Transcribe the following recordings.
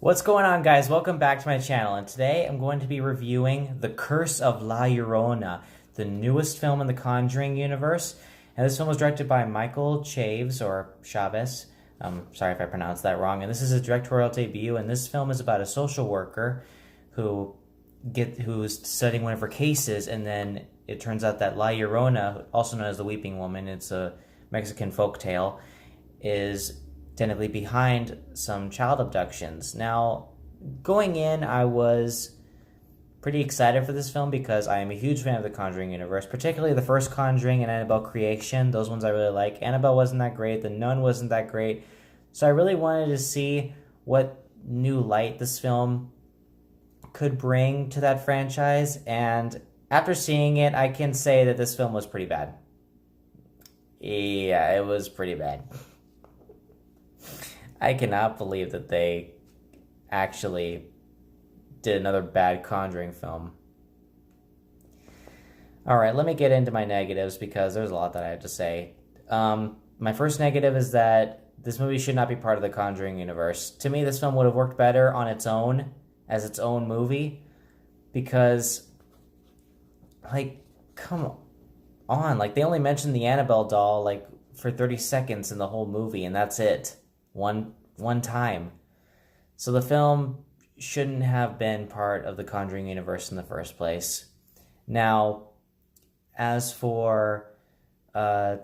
What's going on, guys? Welcome back to my channel, and today I'm going to be reviewing The Curse of La Llorona, the newest film in the Conjuring universe. And this film was directed by Michael Chaves, or Chaves. Sorry if I pronounced that wrong. And this is his directorial debut, and this film is about a social worker who's studying one of her cases, and then it turns out that La Llorona, also known as the Weeping Woman, it's a Mexican folktale, is technically behind some child abductions. Now, going in, I was pretty excited for this film because I am a huge fan of the Conjuring universe, particularly the first Conjuring and Annabelle Creation. Those ones I really like. Annabelle wasn't that great. The Nun wasn't that great. So I really wanted to see what new light this film could bring to that franchise. And after seeing it, I can say that this film was pretty bad. Yeah, it was pretty bad. I cannot believe that they actually did another bad Conjuring film. Alright, let me get into my negatives because there's a lot that I have to say. My first negative is that this movie should not be part of the Conjuring universe. To me, this film would have worked better on its own, as its own movie, because, like, come on. Like, they only mentioned the Annabelle doll, like, for 30 seconds in the whole movie, and that's it. One time. So the film shouldn't have been part of the Conjuring universe in the first place. Now, as for La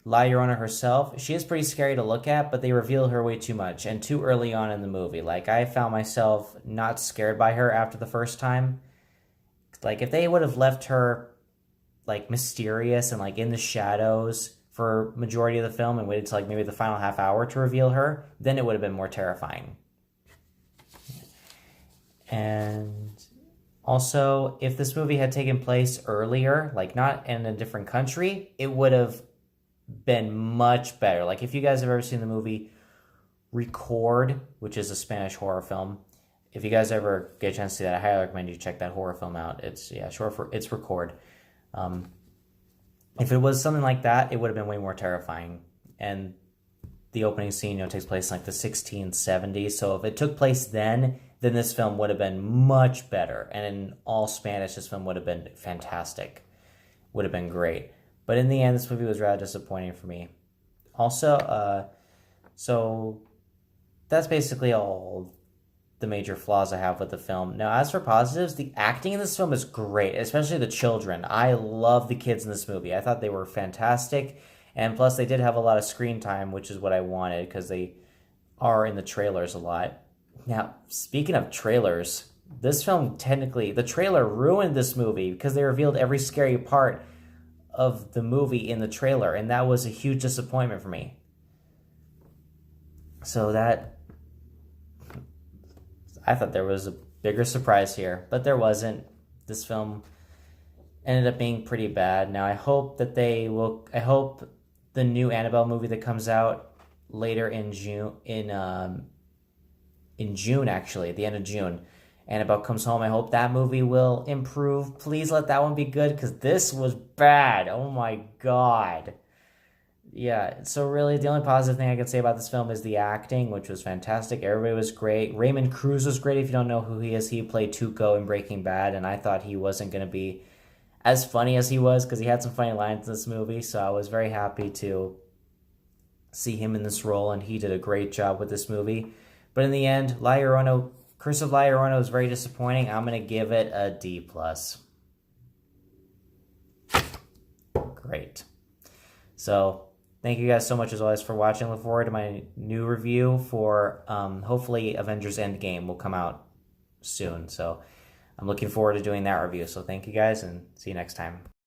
Llorona herself, she is pretty scary to look at, but they reveal her way too much and too early on in the movie. Like, I found myself not scared by her after the first time. Like, if they would have left her, like, mysterious and, like, in the shadows for majority of the film and waited till like maybe the final half hour to reveal her, then it would have been more terrifying. And also, if this movie had taken place earlier, like not in a different country, it would have been much better. Like, if you guys have ever seen the movie Record, which is a Spanish horror film, if you guys ever get a chance to see that, I highly recommend you check that horror film out. It's it's Record. If it was something like that, it would have been way more terrifying. And the opening scene, takes place in like the 1670s. So if it took place then this film would have been much better. And in all Spanish, this film would have been fantastic. Would have been great. But in the end, this movie was rather disappointing for me. Also, so that's basically all the major flaws I have with the film. Now, as for positives, the acting in this film is great, especially the children. I love the kids in this movie. I thought they were fantastic, and plus they did have a lot of screen time, which is what I wanted, because they are in the trailers a lot. Now, speaking of trailers, this film technically, the trailer ruined this movie because they revealed every scary part of the movie in the trailer, and that was a huge disappointment for me. So I thought there was a bigger surprise here, but there wasn't. This film ended up being pretty bad. Now, I hope that I hope the new Annabelle movie that comes out later in June, in June actually, at the end of June, Annabelle Comes Home, I hope that movie will improve. Please let that one be good, because this was bad. Oh my god. Yeah, so really the only positive thing I can say about this film is the acting, which was fantastic. Everybody was great. Raymond Cruz was great. If you don't know who he is, he played Tuco in Breaking Bad, and I thought he wasn't going to be as funny as he was because he had some funny lines in this movie, so I was very happy to see him in this role, and he did a great job with this movie. But in the end, La Llorona, Curse of La Llorona was very disappointing. I'm going to give it a D+. Great. So thank you guys so much, as always, for watching. Look forward to my new review for, hopefully, Avengers Endgame will come out soon. So I'm looking forward to doing that review. So thank you guys, and see you next time.